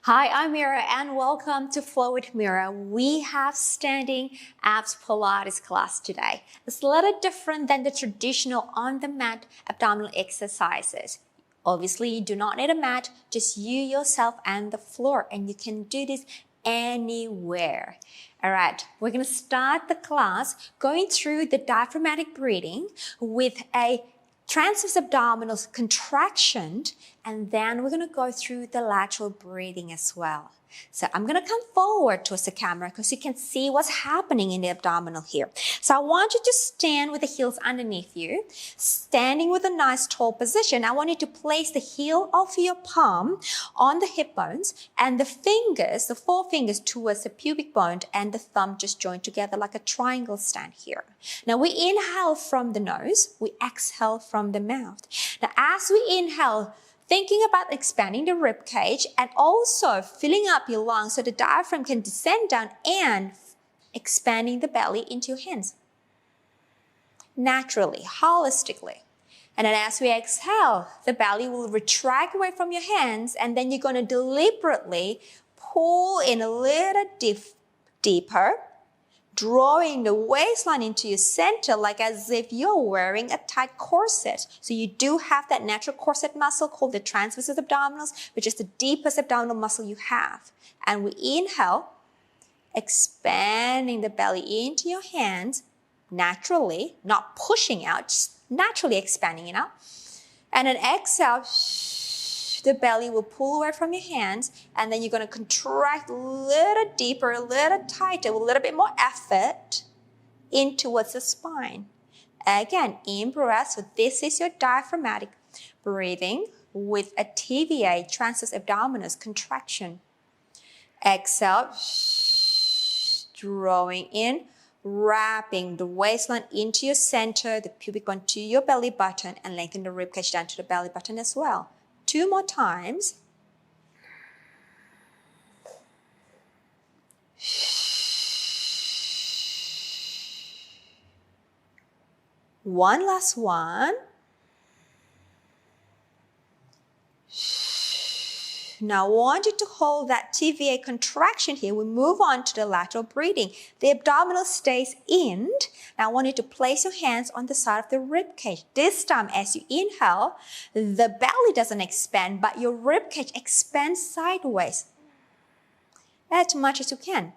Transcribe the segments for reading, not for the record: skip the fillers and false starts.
Hi, I'm Mira and welcome to Flow with Mira. We have standing abs Pilates class today. It's a little different than the traditional on-the-mat abdominal exercises. Obviously, you do not need a mat, just you, yourself, and the floor, and you can do this anywhere. All right, we're going to start the class going through the diaphragmatic breathing with a transverse abdominal contraction, and then we're going to go through the lateral breathing as well. So I'm going to come forward towards the camera because you can see what's happening in the abdominal here. So I want you to stand with the heels underneath you, standing with a nice tall position. I want you to place the heel of your palm on the hip bones and the fingers, the four fingers towards the pubic bone and the thumb just joined together like a triangle stand here. Now we inhale from the nose, we exhale from the mouth. Now as we inhale, thinking about expanding the rib cage and also filling up your lungs so the diaphragm can descend down and expanding the belly into your hands. Naturally, holistically. And then as we exhale, the belly will retract away from your hands and then you're going to deliberately pull in a little deeper, drawing the waistline into your center like as if you're wearing a tight corset. So you do have that natural corset muscle called the transverse abdominals, which is the deepest abdominal muscle you have. And we inhale, expanding the belly into your hands, naturally, not pushing out, just naturally expanding it out. And then exhale, the belly will pull away from your hands, and then you're going to contract a little deeper, a little tighter, with a little bit more effort in towards the spine. Again, in breath. So this is your diaphragmatic breathing with a TVA, transverse abdominis contraction. Exhale, drawing in, wrapping the waistline into your center, the pubic bone to your belly button, and lengthen the ribcage down to the belly button as well. 2 more times. One last one. Now I want you to hold that TVA contraction here. We move on to the lateral breathing. The abdominal stays in. Now I want you to place your hands on the side of the rib cage. This time as you inhale, the belly doesn't expand, but your rib cage expands sideways as much as you can.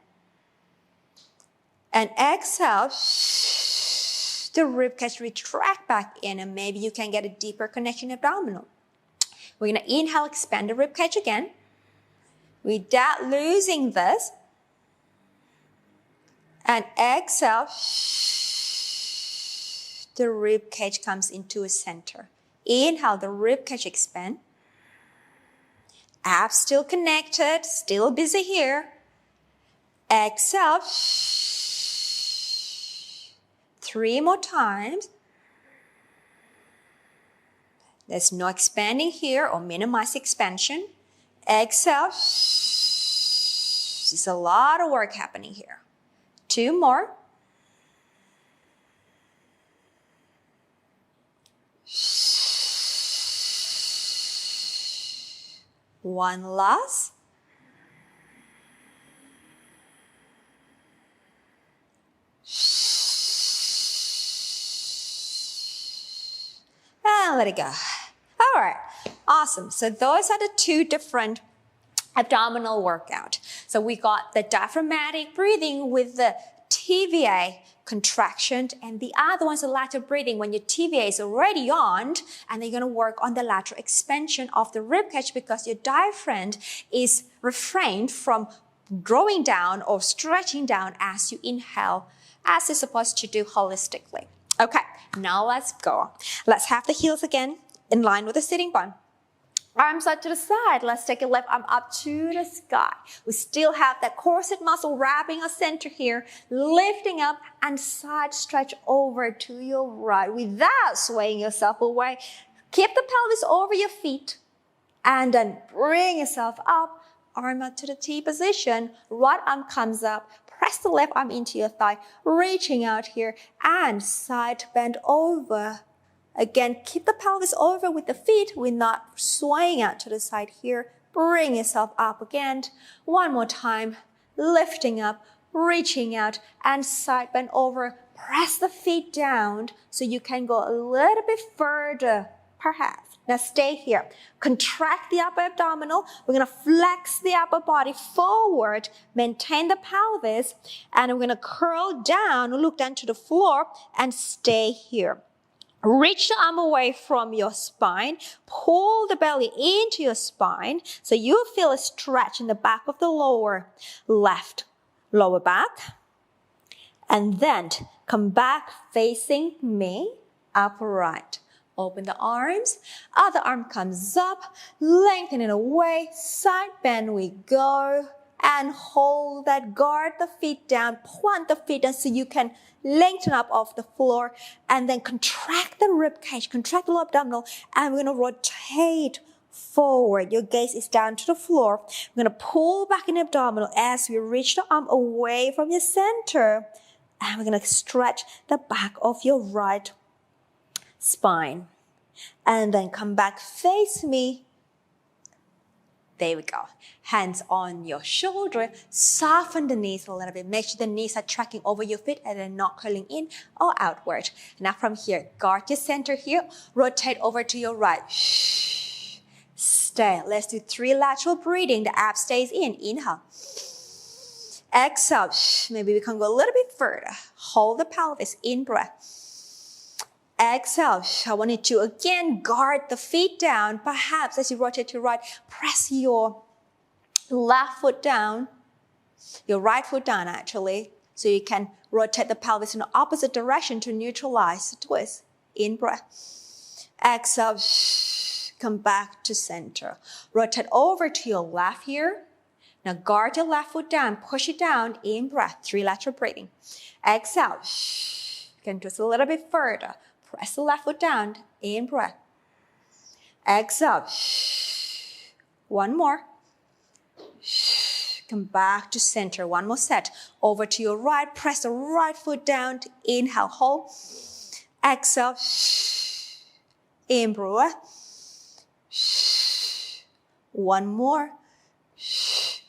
And exhale, the rib cage retract back in, and maybe you can get a deeper connection abdominal. We're going to inhale, expand the ribcage again, without losing this. And exhale, the ribcage comes into a center. Inhale, the ribcage expand. Abs still connected, still busy here. Exhale, 3 more times. There's no expanding here or minimize expansion. Exhale. There's a lot of work happening here. 2 more. One last. And let it go. All right, awesome. So those are the 2 different abdominal workout. So we got the diaphragmatic breathing with the TVA contraction, and the other one's the lateral breathing when your TVA is already on, and then you're going to work on the lateral expansion of the ribcage because your diaphragm is refrained from growing down or stretching down as you inhale, as it's supposed to do holistically. Okay, now let's go. Let's have the heels again in line with the sitting bone. Arms out to the side. Let's take a left arm up to the sky. We still have that corset muscle wrapping our center here, lifting up and side stretch over to your right without swaying yourself away. Keep the pelvis over your feet and then bring yourself up, arm out to the T position. Right arm comes up. Press the left arm into your thigh, reaching out here and side bend over. Again, keep the pelvis over with the feet. We're not swaying out to the side here. Bring yourself up again. One more time. Lifting up, reaching out, and side bend over. Press the feet down so you can go a little bit further, perhaps. Now stay here. Contract the upper abdominal. We're going to flex the upper body forward, maintain the pelvis, and we're going to curl down, look down to the floor, and stay here. Reach the arm away from your spine. Pull the belly into your spine so you feel a stretch in the back of the lower back. And then come back facing me, upright. Open the arms. Other arm comes up. Lengthen it away. Side bend we go. And hold that. Guard the feet down. Plant the feet down so you can lengthen up off the floor. And then contract the rib cage. Contract the lower abdominal. And we're going to rotate forward. Your gaze is down to the floor. We're going to pull back in the abdominal as we reach the arm away from your center. And we're going to stretch the back of your right spine. And then come back, face me. There we go. Hands on your shoulder. Soften the knees a little bit. Make sure the knees are tracking over your feet and they're not curling in or outward. Now from here, guard your center here. Rotate over to your right. Stay. Let's do 3 lateral breathing. The abs stays in. Inhale. Exhale. Maybe we can go a little bit further. Hold the pelvis. In breath. Exhale. I want you to again guard the feet down. Perhaps as you rotate to right, press your left foot down, your right foot down actually, so you can rotate the pelvis in the opposite direction to neutralize the twist. In breath. Exhale. Come back to center. Rotate over to your left here. Now guard your left foot down. Push it down. In breath. 3 lateral breathing. Exhale. You can twist a little bit further. Press the left foot down. In breath. Exhale. One more. Come back to center. One more set. Over to your right. Press the right foot down. Inhale. Hold. Exhale. In breath. One more.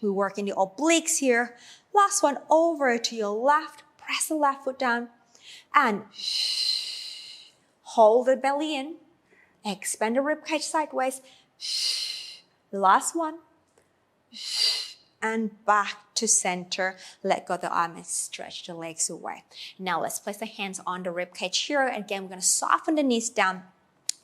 We work in the obliques here. Last one. Over to your left. Press the left foot down. And hold the belly in. Expand the ribcage sideways. Last one. And back to center. Let go of the arm and stretch the legs away. Now let's place the hands on the ribcage here. Again, we're going to soften the knees down.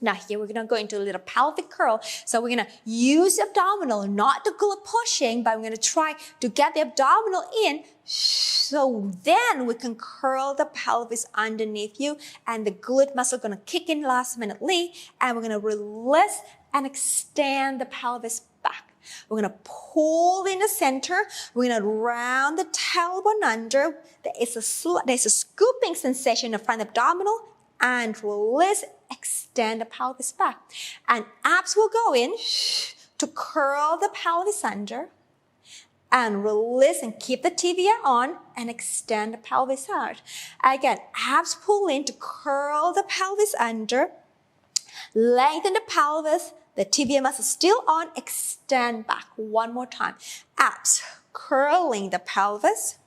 Now here we're going to go into a little pelvic curl. So we're going to use the abdominal, not the glute pushing, but we're going to try to get the abdominal in so then we can curl the pelvis underneath you and the glute muscle going to kick in last minutely and we're going to release and extend the pelvis back. We're going to pull in the center. We're going to round the tailbone under. There's a scooping sensation in the front abdominal and release, extend the pelvis back. And abs will go in to curl the pelvis under and release and keep the tibia on and extend the pelvis out. Again, abs pull in to curl the pelvis under, lengthen the pelvis, the tibia muscle still on, extend back. One more time. Abs curling the pelvis,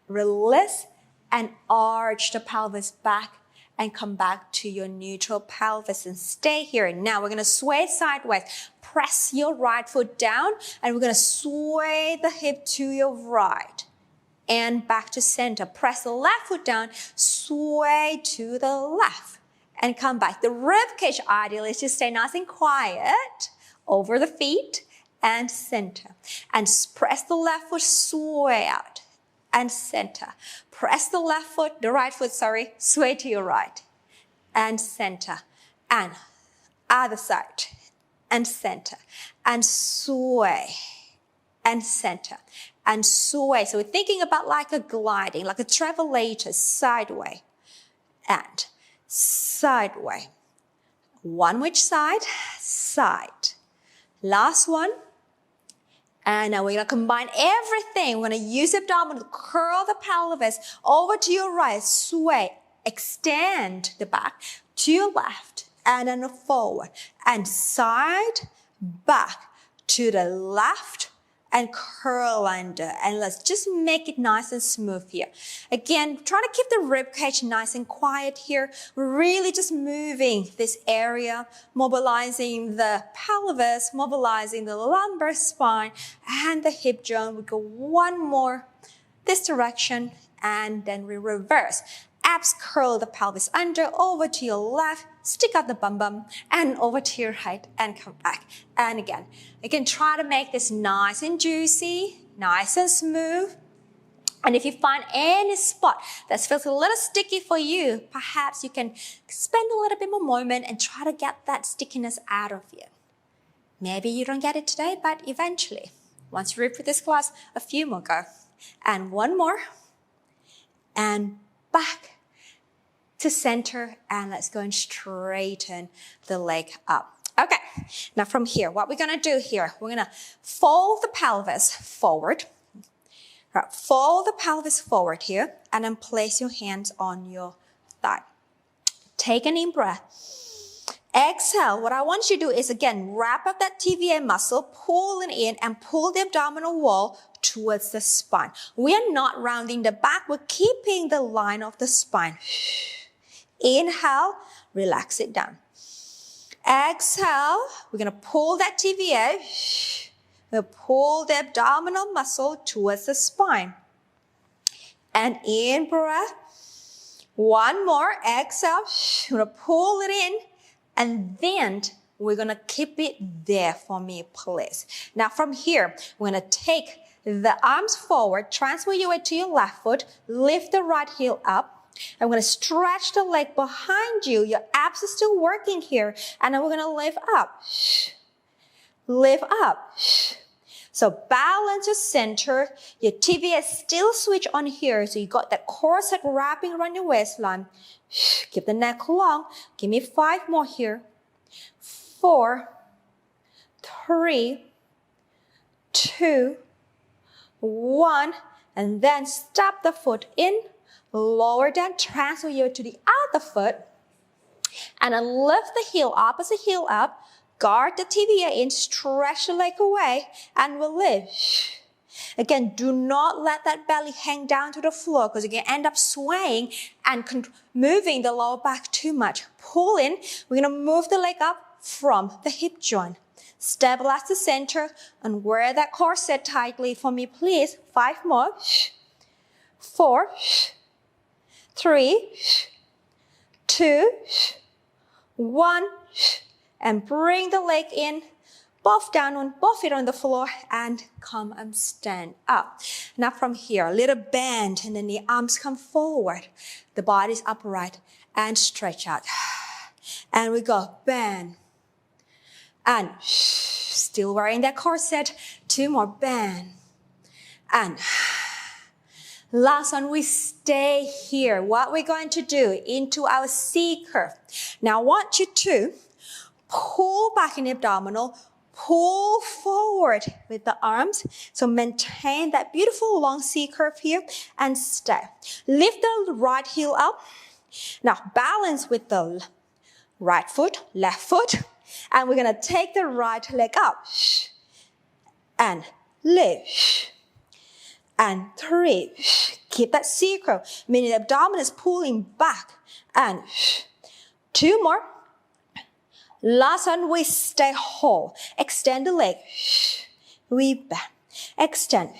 release and arch the pelvis back and come back to your neutral pelvis and stay here. Now we're going to sway sideways. Press your right foot down and we're going to sway the hip to your right and back to center. Press the left foot down, sway to the left and come back. The rib cage ideally is to stay nice and quiet over the feet and center. And press the left foot, sway out and center. Press the right foot, sway to your right and center. And other side and center and sway and center and sway. So we're thinking about like a gliding, like a travelator, sideways and sideways. One which side? Side. Last one. And now we're going to combine everything. We're going to use the abdominal, curl the pelvis over to your right, sway, extend the back to your left, and then forward, and side, back, to the left, and curl under. And let's just make it nice and smooth here. Again, try to keep the rib cage nice and quiet here. We're really just moving this area, mobilizing the pelvis, mobilizing the lumbar spine and the hip joint. We go one more this direction, and then we reverse. Abs curl the pelvis under, over to your left, stick out the bum, and over to your right, and come back. And again, try to make this nice and juicy, nice and smooth. And if you find any spot that feels a little sticky for you, perhaps you can spend a little bit more moment and try to get that stickiness out of you. Maybe you don't get it today, but eventually, once you repeat this class, a few more go. And one more, and back to center, and let's go and straighten the leg up. Okay, now from here, what we're gonna do here, we're gonna fold the pelvis forward. Right, fold the pelvis forward here, and then place your hands on your thigh. Take an in breath. Exhale. What I want you to do is, again, wrap up that TVA muscle, pull it in, and pull the abdominal wall towards the spine. We are not rounding the back, we're keeping the line of the spine. Inhale, relax it down. Exhale, we're gonna pull that TVA. We'll pull the abdominal muscle towards the spine. And in breath. One more, exhale. We're gonna pull it in, and then we're gonna keep it there for me, please. Now from here, we're gonna take the arms forward, transfer your weight to your left foot, lift the right heel up. I'm going to stretch the leg behind you. Your abs are still working here. And then we're going to lift up. Lift up. So balance your center. Your TVA is still switch on here. So you got that corset wrapping around your waistline. Keep the neck long. Give me 5 more here. 4, 3, 2, 1. And then step the foot in. Lower down, transfer your weight to the other foot, and then lift the heel, opposite heel up, guard the TVA in, stretch the leg away, and we'll lift. Again, do not let that belly hang down to the floor because you can end up swaying and moving the lower back too much. Pull in, we're gonna move the leg up from the hip joint. Stabilize the center and wear that corset tightly for me, please. 5 more. 4, 3, 2, 1, and bring the leg in, both down on both feet on the floor, and come and stand up. Now from here, a little bend, and then the arms come forward. The body's upright, and stretch out. And we go, bend, and still wearing that corset. 2 more, bend, and last one, we stay here. What we're going to do into our C curve. Now I want you to pull back in the abdominal, pull forward with the arms. So maintain that beautiful long C curve here and stay. Lift the right heel up. Now balance with the right foot, left foot. And we're going to take the right leg up. And lift. And 3, keep that C curl, meaning the abdomen is pulling back. And 2 more. Last one, we stay whole. Extend the leg. We bend. Extend.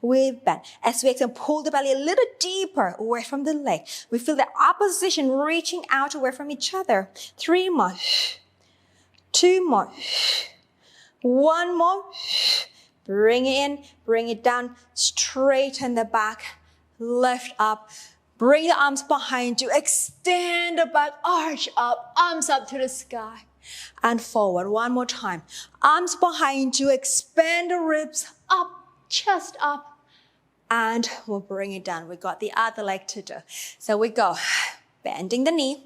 We bend. As we extend, pull the belly a little deeper away from the leg. We feel the opposition reaching out away from each other. 3 more. 2 more. 1 more. Bring it in, bring it down, straighten the back, lift up, bring the arms behind you, extend the back, arch up, arms up to the sky, and forward. 1 more time. Arms behind you, expand the ribs, up, chest up, and we'll bring it down. We got the other leg to do. So we go, bending the knee,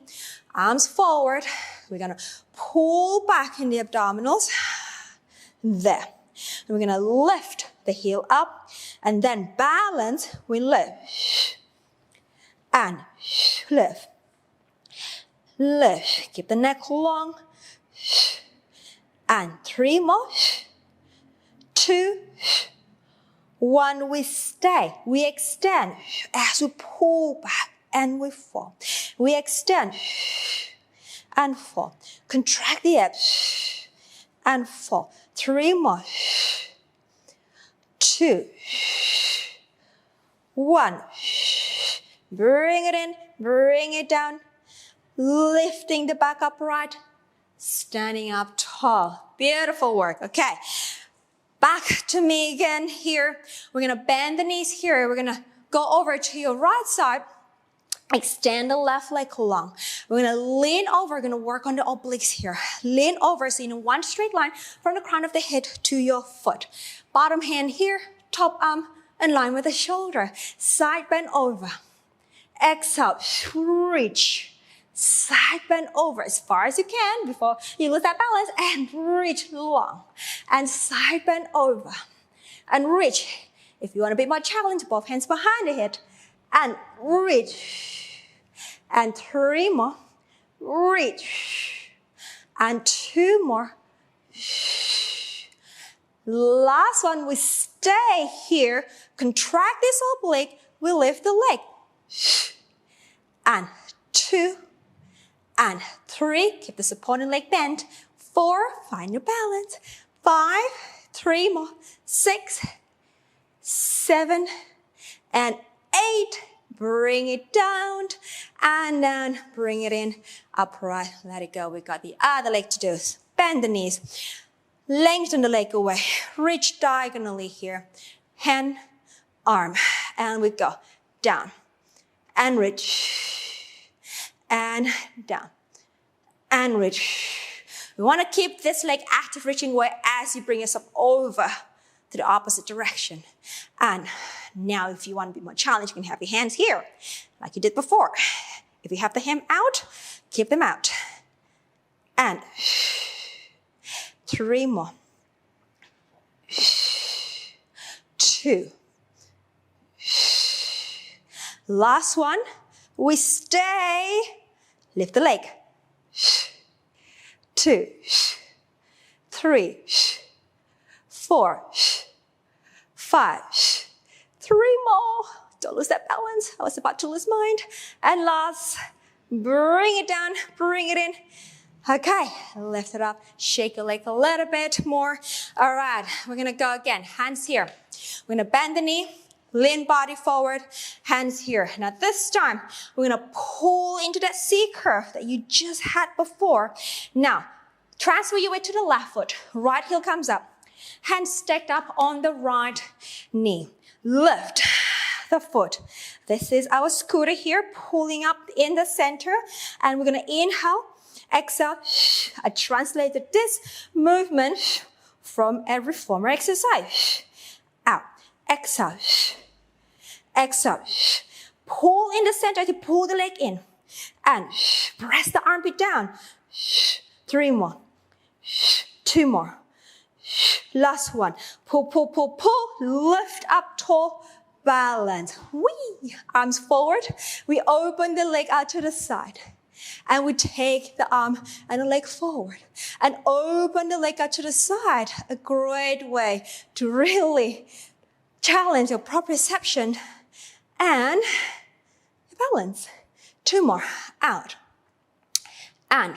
arms forward. We're gonna pull back in the abdominals, there. And we're going to lift the heel up and then balance, we lift and lift, lift. Keep the neck long and 3 more 2, 1, we stay. We extend as we pull back and we fall. We extend and fall. Contract the abs and fall. 3 more. 2, 1. Bring it in, bring it down. Lifting the back upright. Standing up tall. Beautiful work. Okay. Back to me again here. We're going to bend the knees here. We're going to go over to your right side. Extend the left leg long. We're going to lean over. We're going to work on the obliques here. Lean over so in one straight line from the crown of the head to your foot. Bottom hand here, top arm in line with the shoulder. Side bend over. Exhale, reach. Side bend over as far as you can before you lose that balance and reach long. And side bend over and reach. If you want a bit more challenge, both hands behind the head and reach. And 3 more, reach. And 2 more. Last one, we stay here. Contract this oblique, we lift the leg. And 2, and 3, keep the supporting leg bent. 4, find your balance. 5, 3 more. 6, 7, and 8. Bring it down, and then bring it in. Upright, let it go. We got the other leg to do. Bend the knees. Lengthen the leg away. Reach diagonally here. Hand, arm, and we go. Down, and reach. And down, and reach. We want to keep this leg active, reaching away as you bring yourself over to the opposite direction. And now if you want to be more challenged, you can have your hands here, like you did before. If you have the hand out, keep them out. And 3 more. 2. Last one. We stay. Lift the leg. 2, 3, 4, 5, 3 more. Don't lose that balance. I was about to lose mine. And last, bring it down, bring it in. Okay, lift it up, shake your leg a little bit more. All right, we're gonna go again. Hands here. We're gonna bend the knee. Lean body forward, hands here. Now this time, we're gonna pull into that C curve that you just had before. Now, transfer your weight to the left foot. Right heel comes up. Hands stacked up on the right knee. Lift the foot. This is our scooter here, pulling up in the center. And we're gonna inhale, exhale. I translated this movement from a reformer exercise. Out. Exhale, exhale, pull in the center to pull the leg in, and press the armpit down. 3 more, 2 more, last one. Pull, pull, pull, pull, lift up tall, balance. Whee! Arms forward, we open the leg out to the side. And we take the arm and the leg forward and open the leg out to the side. A great way to really challenge your proprioception and balance. 2 more, out. And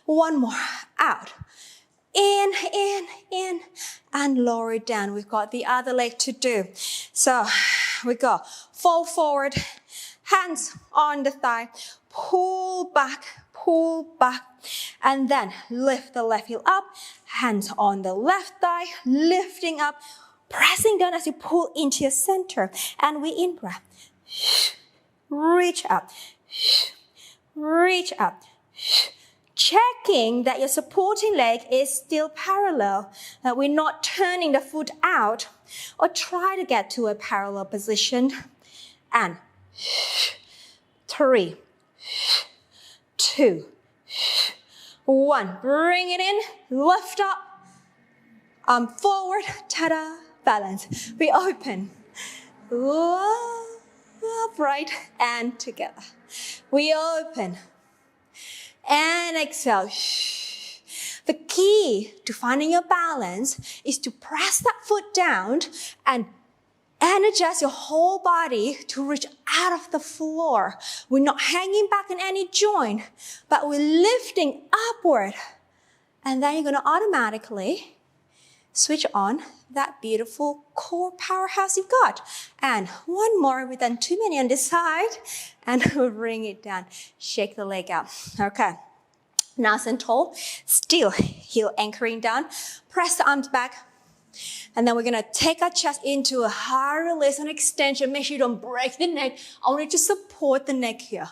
1 more, out. In, and lower it down. We've got the other leg to do. So we go, fall forward, hands on the thigh, pull back, and then lift the left heel up, hands on the left thigh, lifting up, pressing down as you pull into your center. And we in-breath. Reach up. Reach up. Checking that your supporting leg is still parallel, that we're not turning the foot out, or try to get to a parallel position. And 3, 2, 1. Bring it in. Lift up. Arm forward. Ta-da. Balance. We open. Upright and together. We open. And exhale. The key to finding your balance is to press that foot down and energize your whole body to reach out of the floor. We're not hanging back in any joint, but we're lifting upward. And then you're going to automatically switch on that beautiful core powerhouse you've got. And one more, we've done too many on this side. And we'll bring it down. Shake the leg out. Okay. Nice and tall. Still, heel anchoring down. Press the arms back. And then we're going to take our chest into a high release and extension. Make sure you don't break the neck. Only to support the neck here.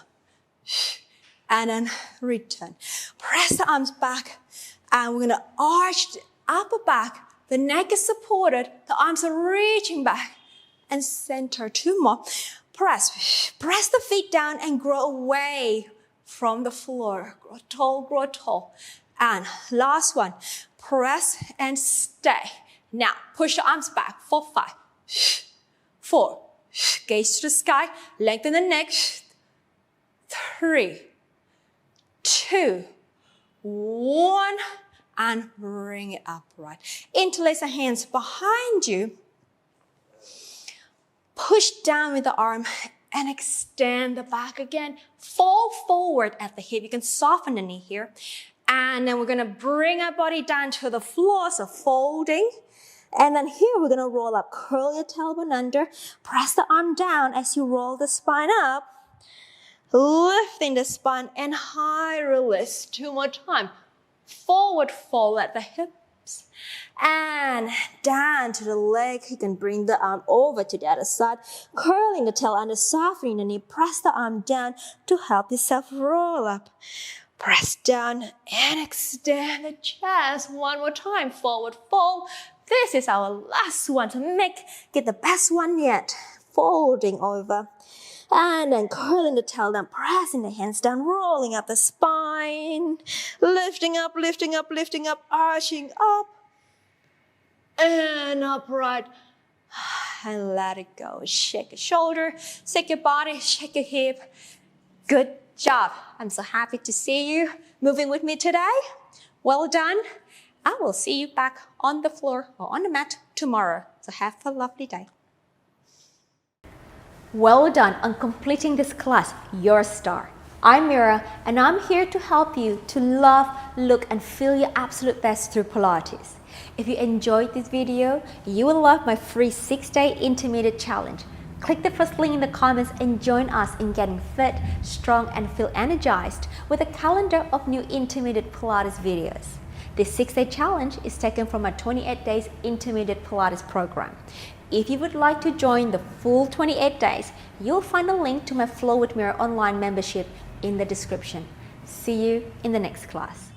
And then return. Press the arms back. And we're going to arch the upper back. The neck is supported. The arms are reaching back. And center. Two more. Press. Press the feet down and grow away from the floor. Grow tall, grow tall. And last one. Press and stay. Now, push the arms back for 5, 4, gaze to the sky, lengthen the neck, 3, 2, 1, and bring it upright. Interlace the hands behind you. Push down with the arm and extend the back again. Fall forward at the hip. You can soften the knee here. And then we're going to bring our body down to the floor, so folding. And then here we're going to roll up. Curl your tailbone under. Press the arm down as you roll the spine up. Lifting the spine and high release. 2 more times. Forward fold at the hips. And down to the leg. You can bring the arm over to the other side. Curling the tail under, softening the knee. Press the arm down to help yourself roll up. Press down and extend the chest. 1 more time. Forward fold. This is our last one to get the best one yet. Folding over. And then curling the tail down, pressing the hands down, rolling up the spine. Lifting up, lifting up, lifting up, arching up. And upright. And let it go. Shake your shoulder, shake your body, shake your hip. Good job. I'm so happy to see you moving with me today. Well done. I will see you back on the floor or on the mat tomorrow. So have a lovely day. Well done on completing this class, You're a Star. I'm Mira and I'm here to help you to love, look and feel your absolute best through Pilates. If you enjoyed this video, you will love my free 6-day intermediate challenge. Click the first link in the comments and join us in getting fit, strong and feel energized with a calendar of new intermediate Pilates videos. This 6-day challenge is taken from my 28 days intermediate Pilates program. If you would like to join the full 28 days, you'll find a link to my Flow with Mira online membership in the description. See you in the next class.